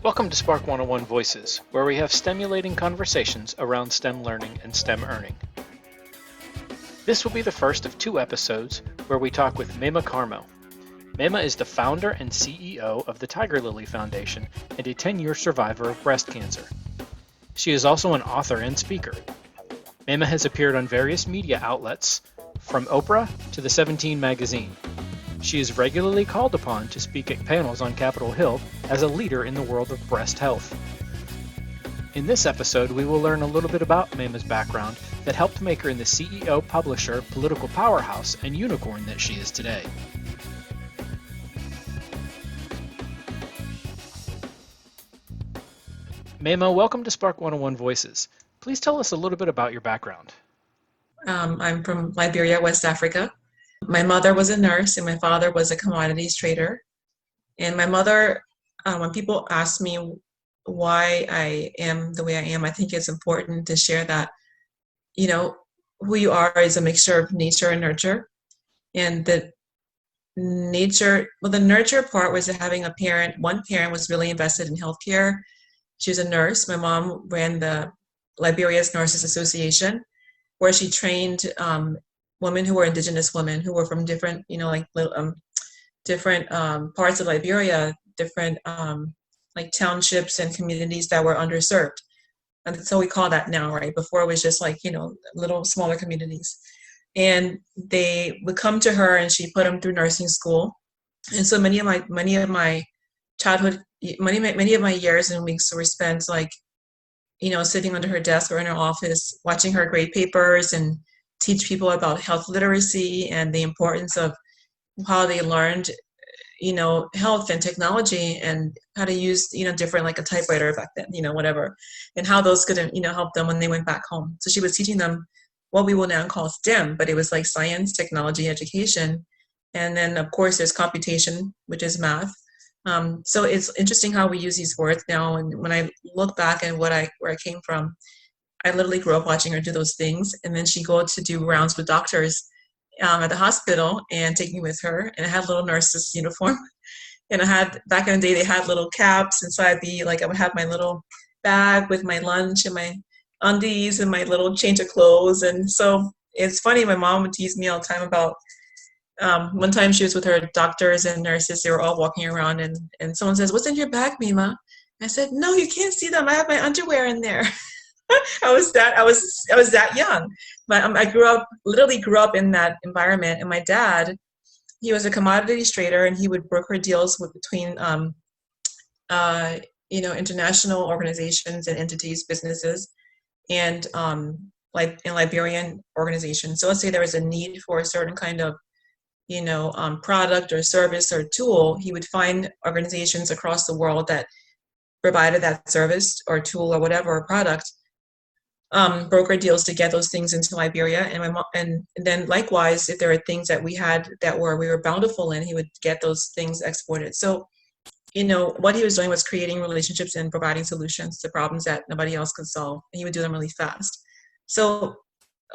Welcome to Spark 101 Voices, where we have stimulating conversations around STEM learning and STEM earning. This will be the first of 2 episodes where we talk with Maimah Karmo. Maimah is the founder and CEO of the Tigerlily Foundation and a 10-year survivor of breast cancer. She is also an author and speaker. Maimah has appeared on various media outlets, from Oprah to the 17 magazine. She is regularly called upon to speak at panels on Capitol Hill as a leader in the world of breast health. In this episode, we will learn a little bit about Maimah's background that helped make her in the CEO, publisher, political powerhouse, and unicorn that she is today. Maimah, welcome to Spark 101 Voices. Please tell us a little bit about your background. I'm from Liberia, West Africa. My mother was a nurse and my father was a commodities trader. And my mother, when people ask me why I am the way I am, I think it's important to share that, who you are is a mixture of nature and nurture. And the nurture part was having one parent was really invested in healthcare. She was a nurse. My mom ran the Liberia's Nurses Association, where she trained women who were indigenous women who were from different, different parts of Liberia, different like townships and communities that were underserved. And so we call that now, right? Before it was just little smaller communities. And they would come to her and she put them through nursing school. And so many of my childhood, many of my years and weeks were spent sitting under her desk or in her office, watching her grade papers and teach people about health literacy and the importance of how they learned, health and technology and how to use, different, like a typewriter back then, whatever, and how those could, help them when they went back home. So she was teaching them what we will now call STEM, but it was like science, technology, education. And then of course there's computation, which is math. So it's interesting how we use these words now. And when I look back at where I came from, I literally grew up watching her do those things. And then she'd go to do rounds with doctors at the hospital and take me with her. And I had a little nurse's uniform. And back in the day, they had little caps. And so I would have my little bag with my lunch and my undies and my little change of clothes. And so it's funny, my mom would tease me all the time about one time she was with her doctors and nurses. They were all walking around and someone says, "What's in your bag, Maimah?" I said, "No, you can't see them. I have my underwear in there." I was that young, but I literally grew up in that environment. And my dad, he was a commodities trader, and he would broker deals between international organizations and entities, businesses, and like in Liberian organizations. So let's say there was a need for a certain kind of product or service or tool, he would find organizations across the world that provided that service or tool or whatever, or product, broker deals to get those things into Liberia. And then likewise, if there are things that we had we were bountiful in, he would get those things exported. So, what he was doing was creating relationships and providing solutions to problems that nobody else could solve. And he would do them really fast. So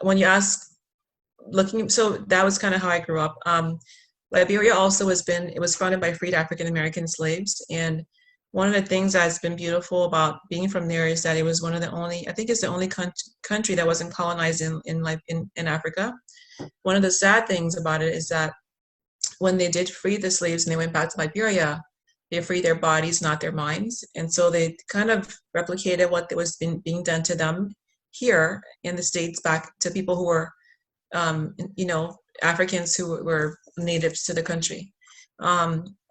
when you ask, so that was kind of how I grew up. Liberia also it was founded by freed African American slaves. And one of the things that's been beautiful about being from there is that it was one of the only, I think it's the only country that wasn't colonized in Africa. One of the sad things about it is that when they did free the slaves and they went back to Liberia, they freed their bodies, not their minds. And so they kind of replicated what was being done to them here in the States back to people who were, Africans who were natives to the country.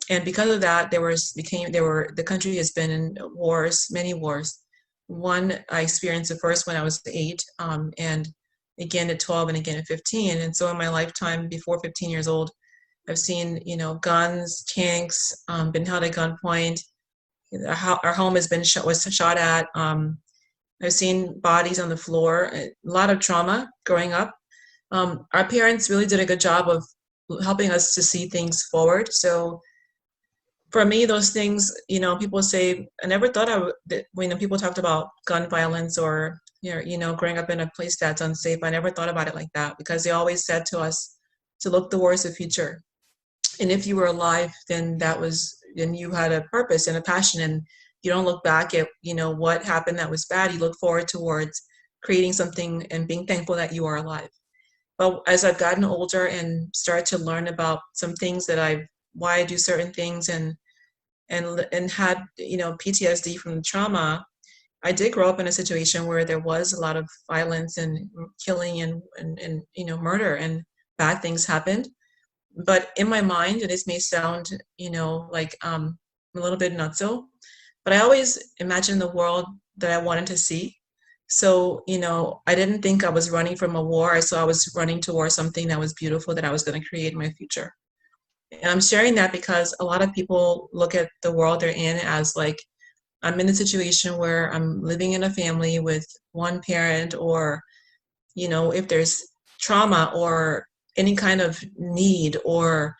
And because of that, the country has been in wars, many wars. One, I experienced the first when I was 8, and again at 12 and again at 15. And so in my lifetime before 15 years old, I've seen, guns, tanks, been held at gunpoint. Our home was shot at. I've seen bodies on the floor, a lot of trauma growing up. Our parents really did a good job of helping us to see things forward. So for me, those things, people say, I never thought when people talked about gun violence or, growing up in a place that's unsafe, I never thought about it like that, because they always said to us to look towards the future. And if you were alive, then then you had a purpose and a passion, and you don't look back at, what happened that was bad. You look forward towards creating something and being thankful that you are alive. But as I've gotten older and started to learn about some things why I do certain things, and had, PTSD from the trauma, I did grow up in a situation where there was a lot of violence and killing and murder, and bad things happened. But in my mind, and this may sound, like a little bit nutso, but I always imagined the world that I wanted to see. So, I didn't think I was running from a war. I saw I was running towards something that was beautiful that I was going to create in my future. And I'm sharing that because a lot of people look at the world they're in as like, I'm in a situation where I'm living in a family with one parent, or, if there's trauma or any kind of need, or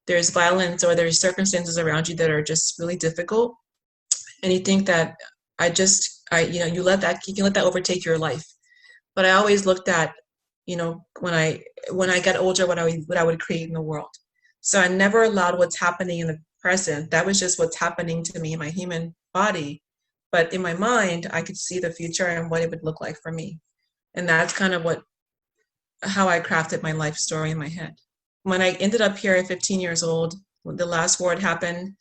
there's violence, or there's circumstances around you that are just really difficult, and you think that you can let that overtake your life. But I always looked at, when I got older, what I would create in the world. So I never allowed what's happening in the present. That was just what's happening to me in my human body. But in my mind, I could see the future and what it would look like for me. And that's kind of how I crafted my life story in my head. When I ended up here at 15 years old, when the last war had happened,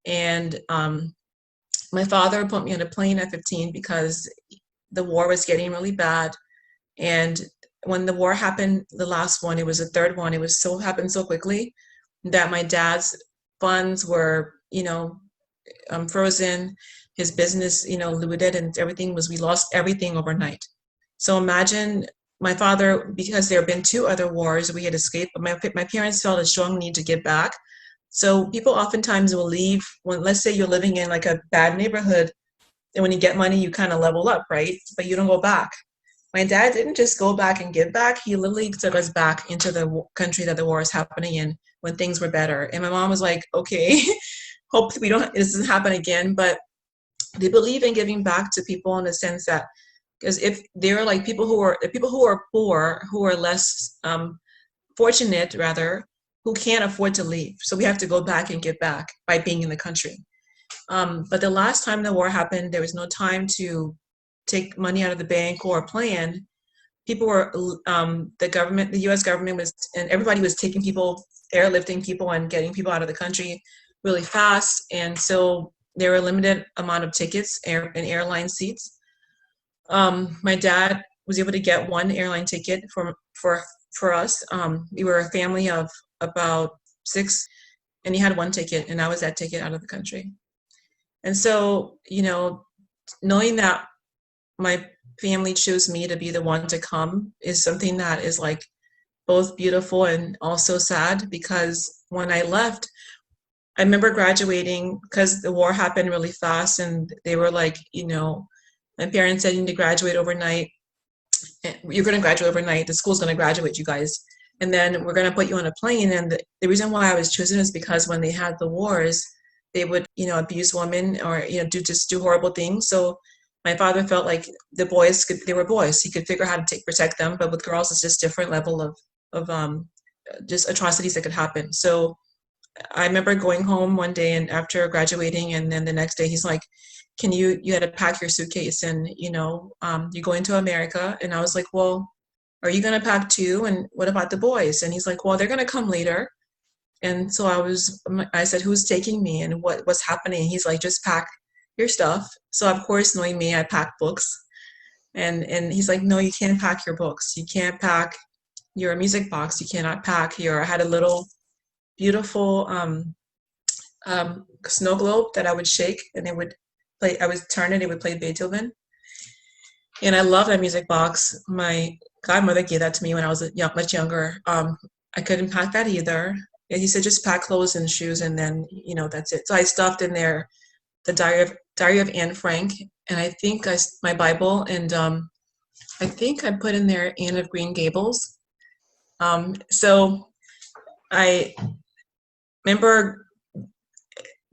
and my father put me on a plane at 15 because the war was getting really bad. And when the war happened, the last one, it was the third one, happened so quickly that my dad's funds were, frozen, his business, looted, and we lost everything overnight. So imagine my father, because there have been 2 other wars we had escaped, but my parents felt a strong need to give back. So people oftentimes will leave when, let's say you're living in like a bad neighborhood, and when you get money, you kind of level up, right? But you don't go back. My dad didn't just go back and give back. He literally took us back into the country that the war is happening in when things were better. And my mom was like, okay, hope this doesn't happen again. But they believe in giving back to people in the sense that, because if they're like people who are poor, who are less fortunate rather, who can't afford to leave. So we have to go back and give back by being in the country. But the last time the war happened, there was no time to take money out of the bank or plan. People were, the U.S. government was, and everybody was taking people, airlifting people and getting people out of the country really fast. And so there were a limited amount of tickets and airline seats. My dad was able to get one airline ticket for us. We were a family of about 6, and he had one ticket, and that was that ticket out of the country. And so, knowing that my family chose me to be the one to come is something that is like both beautiful and also sad, because when I left, I remember graduating because the war happened really fast, and they were like, my parents said, you need to graduate overnight. You're going to graduate overnight. The school's going to graduate you guys. And then we're going to put you on a plane. And the reason why I was chosen is because when they had the wars, they would, abuse women or, do horrible things. So my father felt like the boys they were boys. He could figure out how to protect them. But with girls, it's just different level of just atrocities that could happen. So I remember going home one day and after graduating, and then the next day he's like, you had to pack your suitcase and, you're going to America. And I was like, well, are you going to pack too? And what about the boys? And he's like, well, they're going to come later. And so I said, who's taking me and what's happening? He's like, just pack your stuff. So of course, knowing me, I packed books. And he's like, no, you can't pack your books. You can't pack your music box. You cannot pack I had a little beautiful snow globe that I would shake, and it would play. I would turn it. It would play Beethoven, and I love that music box. My godmother gave that to me when I was much younger. I couldn't pack that either. And he said, just pack clothes and shoes, and then that's it. So I stuffed in there the Diary of Anne Frank, and I think my Bible, and I think I put in there Anne of Green Gables. So I remember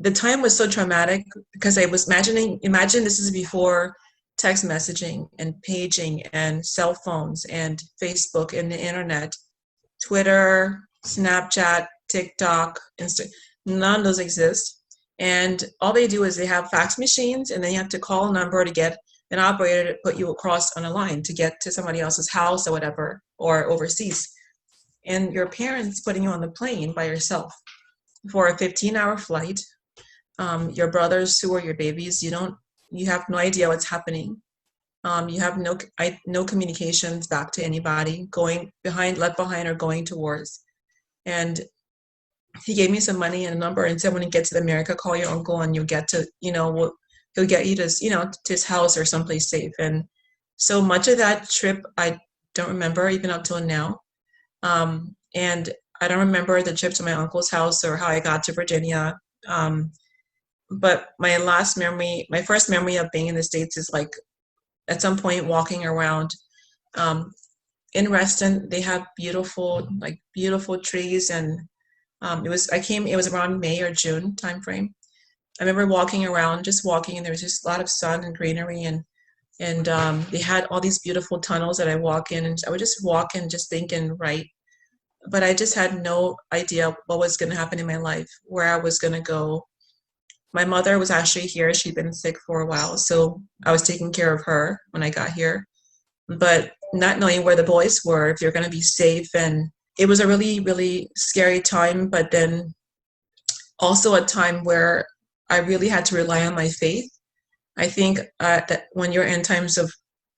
the time was so traumatic because I was imagine this is before text messaging and paging and cell phones and Facebook and the internet, Twitter, Snapchat, TikTok, none of those exist. And all they do is they have fax machines, and then you have to call a number to get an operator to put you across on a line to get to somebody else's house or whatever, or overseas. And your parents putting you on the plane by yourself for a 15-hour flight. Your brothers who are your babies, you have no idea what's happening. You have no communications back to anybody, going behind, left behind, or going towards. And he gave me some money and a number and said, when you get to America, call your uncle and you'll get to, he'll get you to, to his house or someplace safe. And so much of that trip, I don't remember even up till now. And I don't remember the trip to my uncle's house or how I got to Virginia. But my first memory of being in the States is like at some point walking around. In Reston, they have beautiful trees, and it was around May or June timeframe. I remember walking around, just walking, and there was just a lot of sun and greenery, and they had all these beautiful tunnels that I walk in, and I would just walk and just think and write. But I just had no idea what was going to happen in my life, where I was going to go. My mother was actually here. She'd been sick for a while, so I was taking care of her when I got here. But not knowing where the boys were, if they're going to be safe. And it was a really, really scary time, but then also a time where I really had to rely on my faith. I think that when you're in times of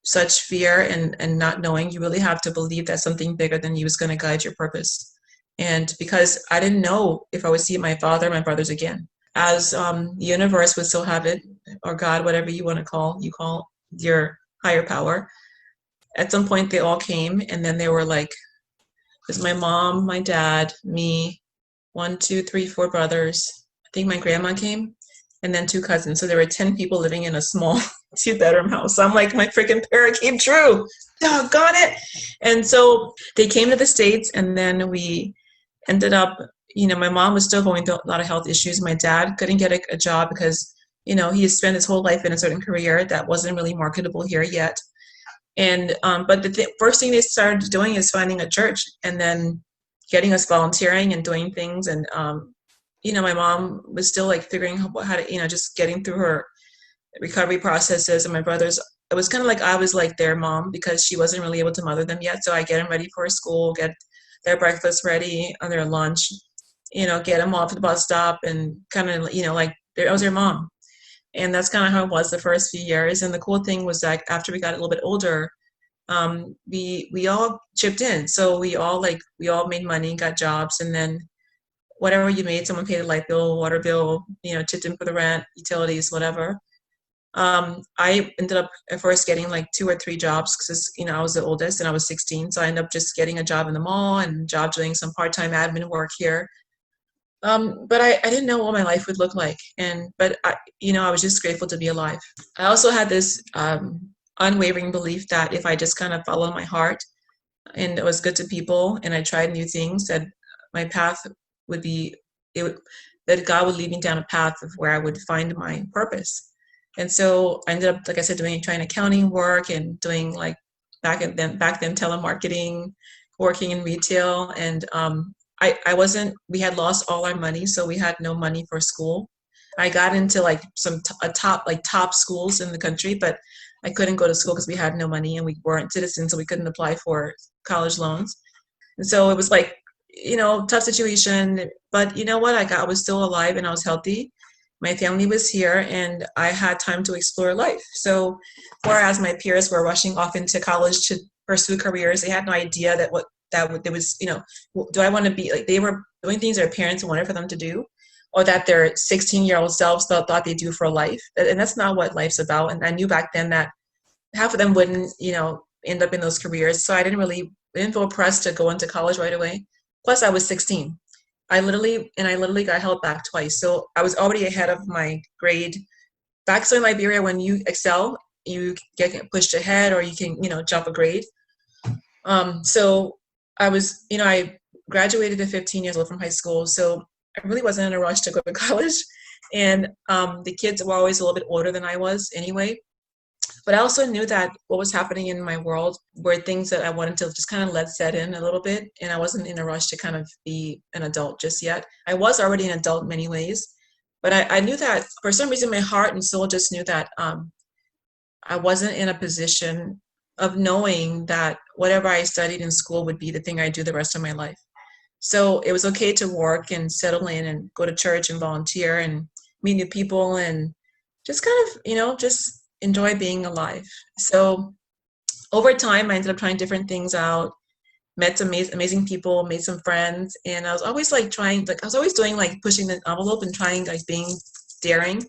such fear and not knowing, you really have to believe that something bigger than you is going to guide your purpose. And because I didn't know if I would see my father and my brothers again, as the universe would still have it, or God, whatever you want to call your higher power. At some point they all came, and then they were like, it was my mom, my dad, me, 1, 2, 3, 4 brothers. I think my grandma came, and then 2 cousins. So there were 10 people living in a small 2-bedroom house. So I'm like, my freaking prayer came true. Doggone it. And so they came to the States, and then we ended up, my mom was still going through a lot of health issues. My dad couldn't get a job because, he had spent his whole life in a certain career that wasn't really marketable here yet. And but the first thing they started doing is finding a church, and then getting us volunteering and doing things. And my mom was still like figuring out how to, just getting through her recovery processes. And my brothers, it was kind of like I was like their mom because she wasn't really able to mother them yet. So I get them ready for school, get their breakfast ready, on their lunch, get them off at the bus stop, and kind of like I was their mom. And that's kind of how it was the first few years. And the cool thing was that after we got a little bit older, we all chipped in. So we all made money, got jobs, and then whatever you made, someone paid a light bill, water bill, chipped in for the rent, utilities, whatever. I ended up at first getting like 2 or 3 jobs because I was the oldest and I was 16. So I ended up just getting a job in the mall and job doing some part-time admin work here. But I didn't know what my life would look like. But I was just grateful to be alive. I also had this unwavering belief that if I just kind of followed my heart and it was good to people and I tried new things, that my path would be, that God would lead me down a path of where I would find my purpose. And so I ended up, like I said, trying accounting work and doing like back then telemarketing, working in retail. And we had lost all our money, so we had no money for school. I got into like some top schools in the country, but I couldn't go to school because we had no money and we weren't citizens, so we couldn't apply for college loans. And so it was like, tough situation. But you know what? I was still alive and I was healthy. My family was here and I had time to explore life. So whereas my peers were rushing off into college to pursue careers, they had no idea that there was, do I want to be like, they were doing things their parents wanted for them to do, or that their 16-year-old selves thought they do for life. And that's not what life's about. And I knew back then that half of them wouldn't, end up in those careers. So I didn't feel pressed to go into college right away. Plus I was 16. I literally got held back twice. So I was already ahead of my grade. Back in Liberia, when you excel, you get pushed ahead or you can, jump a grade. So I was, I graduated at 15 years old from high school. So I really wasn't in a rush to go to college. And the kids were always a little bit older than I was anyway. But I also knew that what was happening in my world were things that I wanted to just kind of let set in a little bit. And I wasn't in a rush to kind of be an adult just yet. I was already an adult in many ways. But I knew that for some reason, my heart and soul just knew that I wasn't in a position of knowing that whatever I studied in school would be the thing I do the rest of my life. So it was okay to work and settle in and go to church and volunteer and meet new people and just kind of, just enjoy being alive. So over time, I ended up trying different things out, met some amazing people, made some friends. And I was always like I was always doing like pushing the envelope and trying like being daring.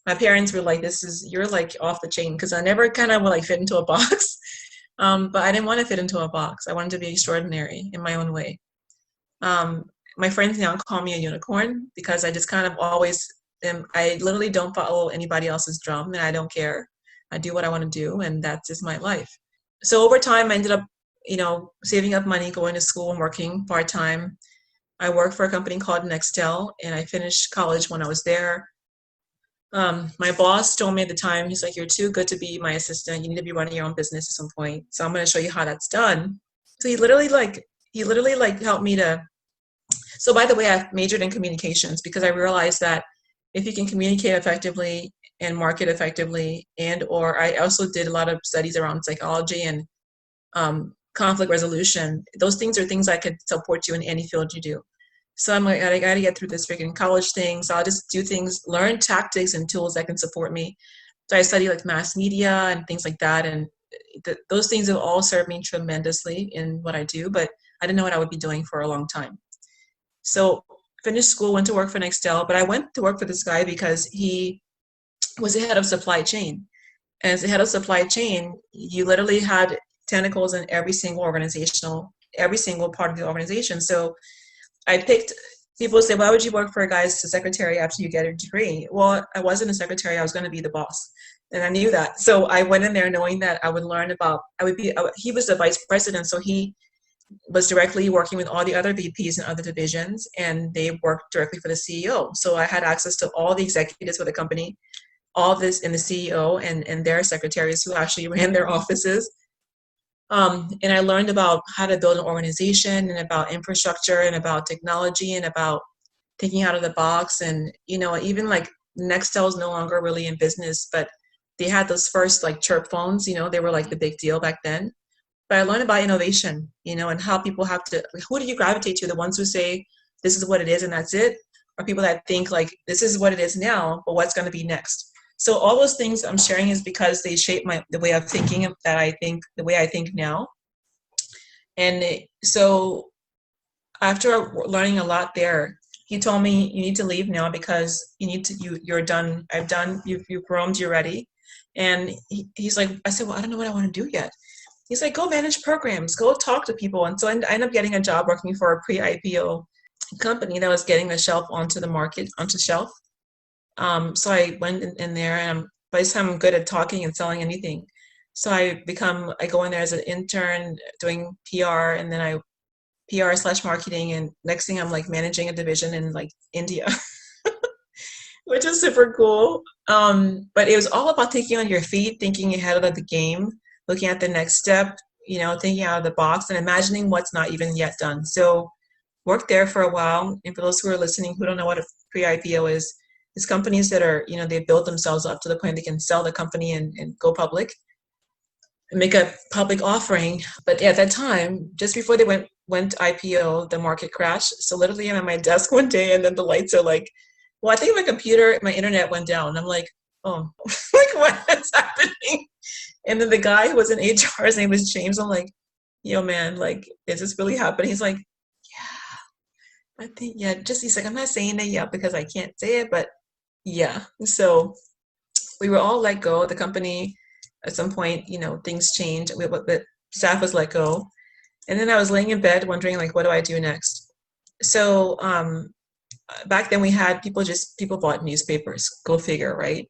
My parents were like, you're like off the chain, because I never kind of would like fit into a box. But I didn't want to fit into a box. I wanted to be extraordinary in my own way. Um, my friends now call me a unicorn because I just kind of always am. I literally don't follow anybody else's drum, and I don't care. I do what I want to do, and that's just my life. So over time, I ended up, saving up money, going to school and working part-time. I worked for a company called Nextel, and I finished college when I was there. My boss told me at the time, he's like, "You're too good to be my assistant. You need to be running your own business at some point. So I'm going to show you how that's done." So he literally helped me to. So by the way, I majored in communications because I realized that if you can communicate effectively and market effectively, or I also did a lot of studies around psychology and conflict resolution. Those things are things I could support you in any field you do. So I'm like, I got to get through this freaking college thing. So I'll just do things, learn tactics and tools that can support me. So I study like mass media and things like that. And those things have all served me tremendously in what I do, but I didn't know what I would be doing for a long time. So finished school, went to work for Nextel, but I went to work for this guy because he was the head of supply chain. And as the head of supply chain, you literally had tentacles in every single part of the organization. So I picked, people say, why would you work for a guy's secretary after you get a degree? Well, I wasn't a secretary, I was going to be the boss. And I knew that. So I went in there knowing that I would learn about, he was the vice president. So he was directly working with all the other VPs and other divisions, and they worked directly for the CEO. So I had access to all the executives for the company, all this in the CEO and their secretaries who actually ran their offices. And I learned about how to build an organization and about infrastructure and about technology and about thinking out of the box. And, even like Nextel is no longer really in business, but they had those first like chirp phones, they were like the big deal back then. But I learned about innovation, and how people have to, who do you gravitate to? The ones who say, this is what it is and that's it? Or people that think like, this is what it is now, but what's going to be next? So all those things I'm sharing is because they shape the way of thinking, the way I think now. And so after learning a lot there, he told me, you need to leave now because you're done. You've groomed, you're ready. And he's like, I said, well, I don't know what I want to do yet. He's like, go manage programs, go talk to people. And so I ended up getting a job working for a pre-IPO company that was getting the shelf onto the market, onto shelf. So I went in there, and by this time I'm good at talking and selling anything. So I go in there as an intern doing PR, and then I PR/marketing, and next thing I'm like managing a division in like India, which is super cool. But it was all about thinking on your feet, thinking ahead of the game, looking at the next step, thinking out of the box and imagining what's not even yet done. So worked there for a while. And for those who are listening who don't know what a pre-IPO is, it's companies that are, they build themselves up to the point they can sell the company and go public and make a public offering. But at that time, just before they went IPO, the market crashed. So literally I'm at my desk one day, and then the lights are like, well, I think my internet went down. I'm like, oh, like what is happening? And then the guy who was in HR, his name was James. I'm like, yo, man, like, is this really happening? He's like, yeah, I think, yeah. He's like, I'm not saying it yet because I can't say it, but yeah. So we were all let go. The company, at some point, things changed. The staff was let go. And then I was laying in bed wondering, like, what do I do next? So back then we had people bought newspapers. Go figure, right?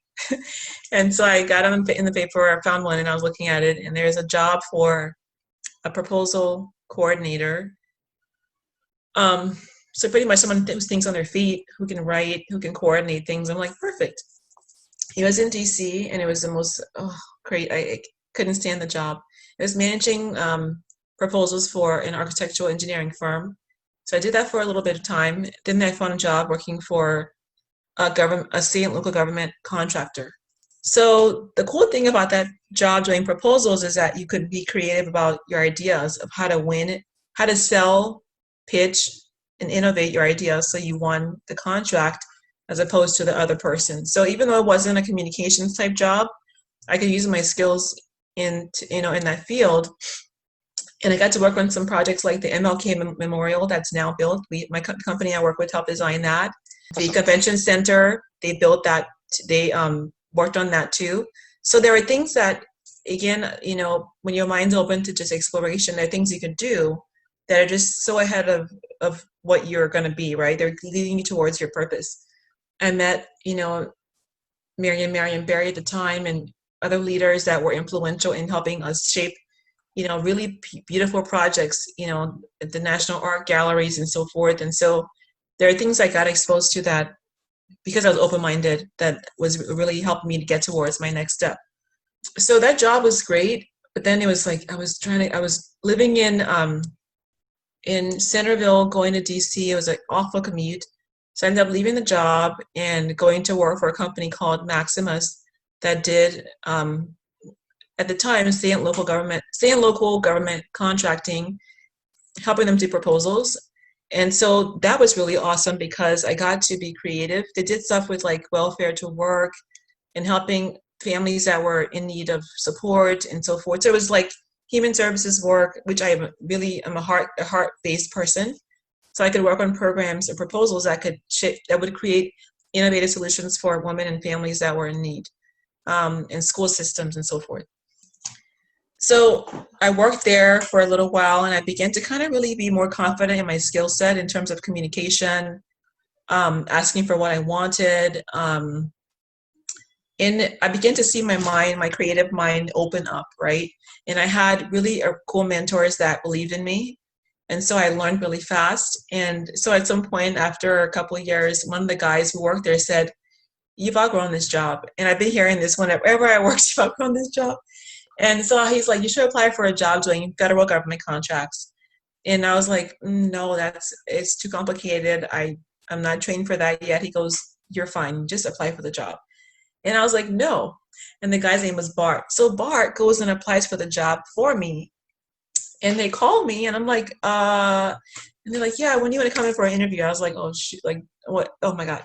And so I got in the paper, I found one, and I was looking at it, and there's a job for a proposal coordinator. So pretty much someone who thinks on their feet, who can write, who can coordinate things. I'm like, perfect. It was in DC, and it was the most great. I couldn't stand the job. It was managing proposals for an architectural engineering firm. So I did that for a little bit of time. Then I found a job working for a state and local government contractor. So the cool thing about that job doing proposals is that you could be creative about your ideas of how to win, how to sell, pitch, and innovate your ideas so you won the contract as opposed to the other person. So even though it wasn't a communications type job, I could use my skills in that field. And I got to work on some projects like the MLK Memorial that's now built. My company I work with helped design that. The convention center, they built that. They worked on that too. So there are things that, again, when your mind's open to just exploration, there are things you can do that are just so ahead of what you're going to be, right? They're leading you towards your purpose. I met, Marion Barry at the time and other leaders that were influential in helping us shape, really beautiful projects, at the National Art Galleries and so forth. And so there are things I got exposed to that, because I was open-minded, that was really helping me to get towards my next step. So that job was great, but then it was like I was living in Centerville, going to DC. It was an awful commute. So I ended up leaving the job and going to work for a company called Maximus that did, at the time, state and local government contracting, helping them do proposals. And so that was really awesome because I got to be creative. They did stuff with like welfare to work and helping families that were in need of support and so forth. So it was like human services work, which I am a heart-based person. So I could work on programs and proposals that would create innovative solutions for women and families that were in need, and school systems and so forth. So I worked there for a little while, and I began to kind of really be more confident in my skill set in terms of communication, asking for what I wanted. And I began to see my creative mind open up, right? And I had really cool mentors that believed in me. And so I learned really fast. And so at some point after a couple of years, one of the guys who worked there said, "You've outgrown this job." And I've been hearing this whenever I work, "You've outgrown this job." And so he's like, "You should apply for a job doing federal government contracts." And I was like, "No, it's too complicated. I'm not trained for that yet." He goes, "You're fine. Just apply for the job." And I was like, "No." And the guy's name was Bart. So Bart goes and applies for the job for me. And they call me and I'm like, and they're like, "Yeah, when you want to come in for an interview?" I was like, "Oh shoot, like what? Oh my God."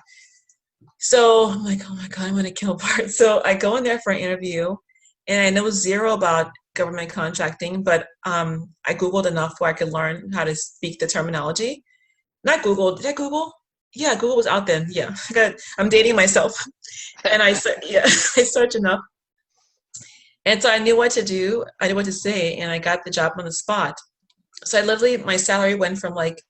So I'm like, "Oh my God, I'm gonna kill Bart." So I go in there for an interview and I know zero about government contracting, but I Googled enough where I could learn how to speak the terminology. Not Google, did I Google? Yeah, Google was out then. Yeah, I'm dating myself. And I searched enough. And so I knew what to do, I knew what to say, and I got the job on the spot. So I literally, my salary went from like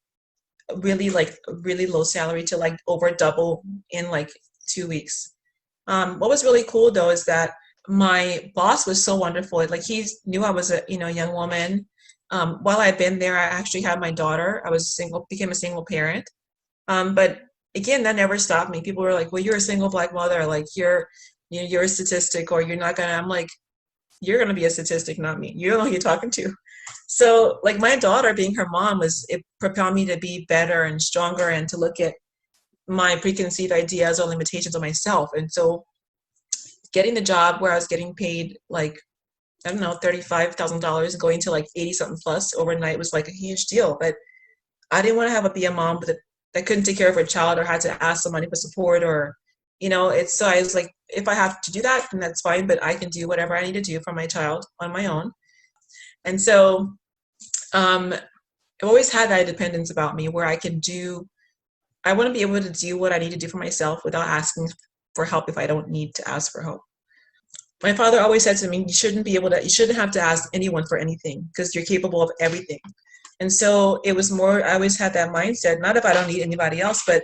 really low salary to like over double in like 2 weeks. What was really cool though is that my boss was so wonderful. Like he knew I was a young woman. While I'd been there, I actually had my daughter. I was became a single parent. But again, that never stopped me. People were like, "Well, you're a single Black mother. Like you're a statistic, or you're not gonna." I'm like, "You're gonna be a statistic, not me. You don't know who you're talking to." So like my daughter being her mom it propelled me to be better and stronger and to look at my preconceived ideas or limitations of myself. And so getting the job where I was getting paid like, I don't know, $35,000 going to like 80 something plus overnight was like a huge deal. But I didn't want to be a mom that couldn't take care of her child or had to ask somebody for support or, so I was like, if I have to do that, then that's fine, but I can do whatever I need to do for my child on my own. And so I've always had that independence about me where I want to be able to do what I need to do for myself without asking for help if I don't need to ask for help. My father always said to me, you shouldn't have to ask anyone for anything because you're capable of everything. And so it was more, I always had that mindset, not if I don't need anybody else, but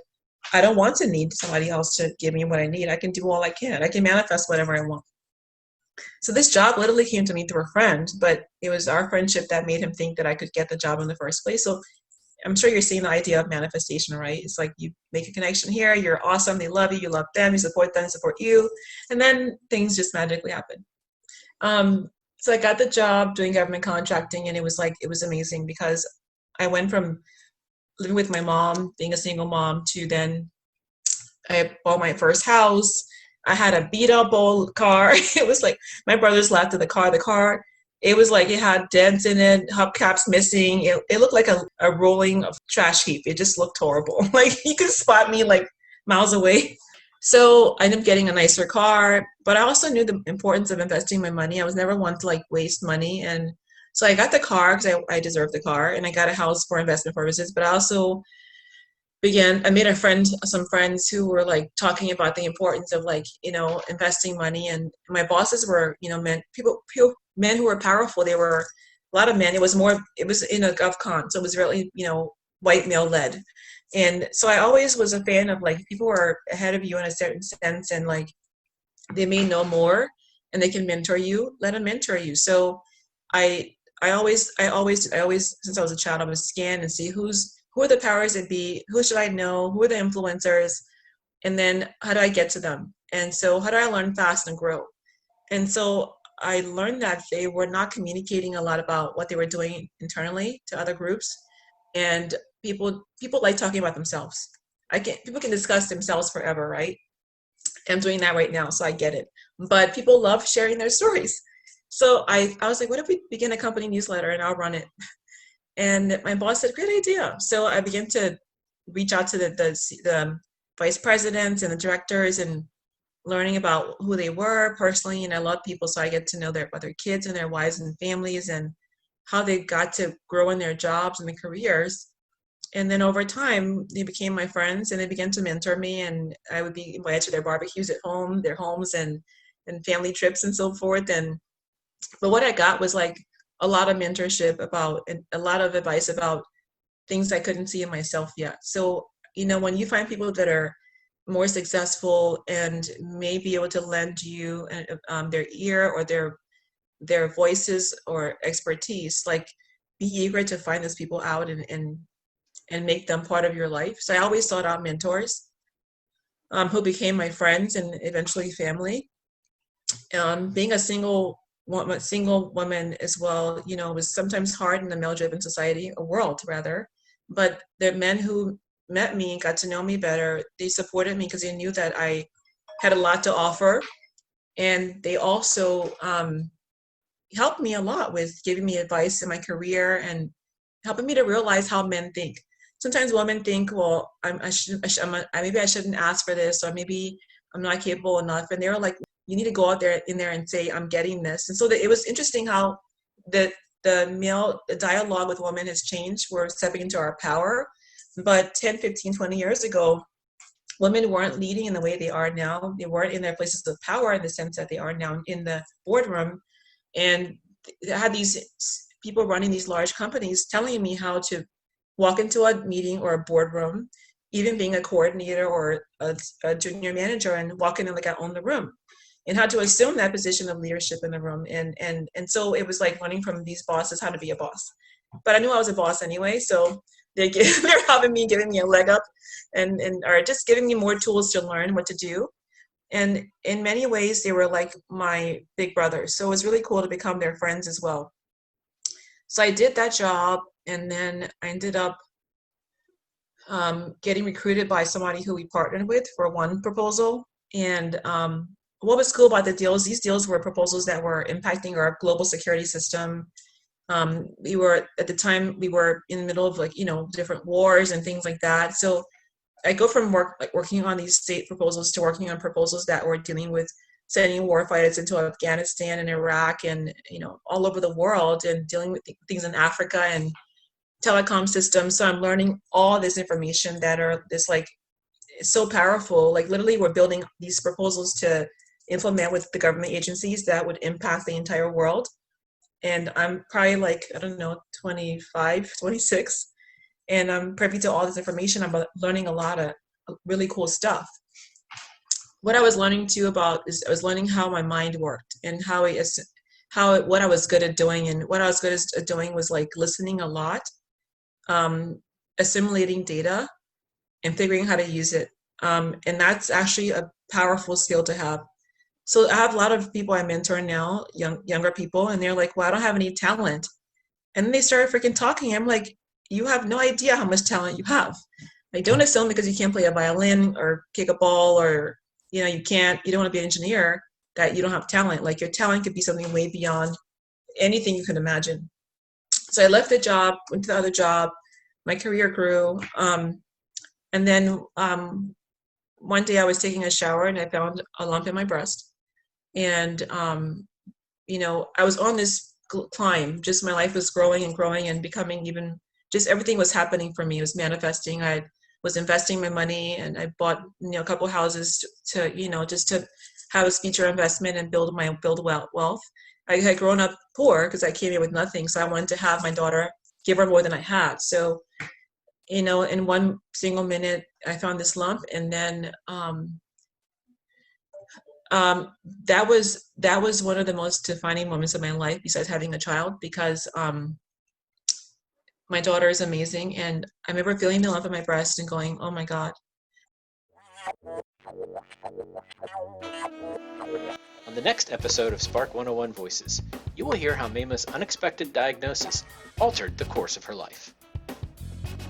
I don't want to need somebody else to give me what I need. I can do all I can. I can manifest whatever I want. So this job literally came to me through a friend, but it was our friendship that made him think that I could get the job in the first place. So I'm sure you're seeing the idea of manifestation, right? It's like you make a connection here, you're awesome, they love you love them, you support them, support you, and then things just magically happen. So I got the job doing government contracting, and it was amazing because I went from living with my mom, being a single mom, to then I bought my first house. I had a beat up old car. It was like my brothers laughed at the car. The car, it was like it had dents in it, hubcaps missing. It looked like a rolling trash heap. It just looked horrible. Like you could spot me like miles away. So I ended up getting a nicer car, but I also knew the importance of investing my money. I was never one to like waste money. And so I got the car because I deserved the car, and I got a house for investment purposes. But I also I made some friends who were like talking about the importance of like, investing money. And my bosses were, men who were powerful. They were a lot of men. It was in a GovCon. So it was really, white male led. And so I always was a fan of like people who are ahead of you in a certain sense, and like they may know more and they can mentor you, let them mentor you. So I I always since I was a child, I would scan and see who are the powers that be, who should I know, who are the influencers, and then how do I get to them? And so how do I learn fast and grow? And so I learned that they were not communicating a lot about what they were doing internally to other groups. And people like talking about themselves. People can discuss themselves forever, right? I'm doing that right now, so I get it. But people love sharing their stories. So I was like, what if we begin a company newsletter and I'll run it? And my boss said, great idea. So I began to reach out to the vice presidents and the directors and learning about who they were personally. And I love people, so I get to know their kids and their wives and families and how they got to grow in their jobs and their careers. And then over time, they became my friends and they began to mentor me, and I would be invited to their barbecues at home, their homes, and family trips and so forth. But what I got was like a lot of mentorship about, and a lot of advice about things I couldn't see in myself yet. So, when you find people that are more successful and may be able to lend you their ear or their voices or expertise, like be eager to find those people out and make them part of your life. So I always sought out mentors who became my friends and eventually family. Being a single woman as well, was sometimes hard in a male-driven society, a world rather. But the men who met me and got to know me better, they supported me because they knew that I had a lot to offer, and they also helped me a lot with giving me advice in my career and helping me to realize how men think. Sometimes women think, well, maybe I shouldn't ask for this, or maybe I'm not capable enough. And they were like, you need to go out there in there and say, I'm getting this. And so it was interesting how the dialogue with women has changed. We're stepping into our power. But 10, 15, 20 years ago, women weren't leading in the way they are now. They weren't in their places of power in the sense that they are now in the boardroom. And they had these people running these large companies telling me how to walk into a meeting or a boardroom, even being a coordinator or a junior manager, and walk in and like I own the room, and how to assume that position of leadership in the room. And so it was like learning from these bosses how to be a boss. But I knew I was a boss anyway, so they're having me, giving me a leg up, and or just giving me more tools to learn what to do. And in many ways, they were like my big brothers. So it was really cool to become their friends as well. So I did that job, and then I ended up getting recruited by somebody who we partnered with for one proposal. And what was cool about the deals, these deals were proposals that were impacting our global security system. We were, at the time, we were in the middle of like, different wars and things like that. So I go from working on these state proposals to working on proposals that were dealing with sending warfighters into Afghanistan and Iraq and, all over the world, and dealing with things in Africa and telecom systems. So I'm learning all this information that are this like so powerful. Like literally we're building these proposals to implement with the government agencies that would impact the entire world. And I'm probably like, I don't know, 25, 26. And I'm privy to all this information. I'm learning a lot of really cool stuff. What I was learning too about is I was learning how my mind worked and what I was good at doing. And what I was good at doing was like listening a lot, assimilating data and figuring how to use it. And that's actually a powerful skill to have. So I have a lot of people I mentor now, younger people, and they're like, well, I don't have any talent. And then they started freaking talking. I'm like, you have no idea how much talent you have. Like, don't assume because you can't play a violin or kick a ball or, you don't want to be an engineer that you don't have talent. Like, your talent could be something way beyond anything you can imagine. So I left the job, went to the other job. My career grew. And then one day I was taking a shower and I found a lump in my breast. And, I was on this climb. Just my life was growing and growing and becoming even, just everything was happening for me. It was manifesting. I was investing my money and I bought, a couple houses to just to have a future investment and build wealth. I had grown up poor because I came here with nothing. So I wanted to have my daughter, give her more than I had. So, in one single minute, I found this lump, and then that was one of the most defining moments of my life, besides having a child, because my daughter is amazing, and I remember feeling the lump in my breast and going, "Oh my God." On the next episode of Spark 101 Voices, you will hear how Maimah's unexpected diagnosis altered the course of her life.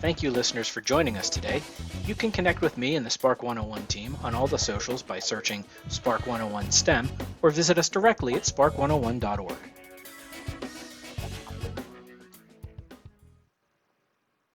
Thank you, listeners, for joining us today. You can connect with me and the Spark 101 team on all the socials by searching Spark 101 STEM, or visit us directly at spark101.org.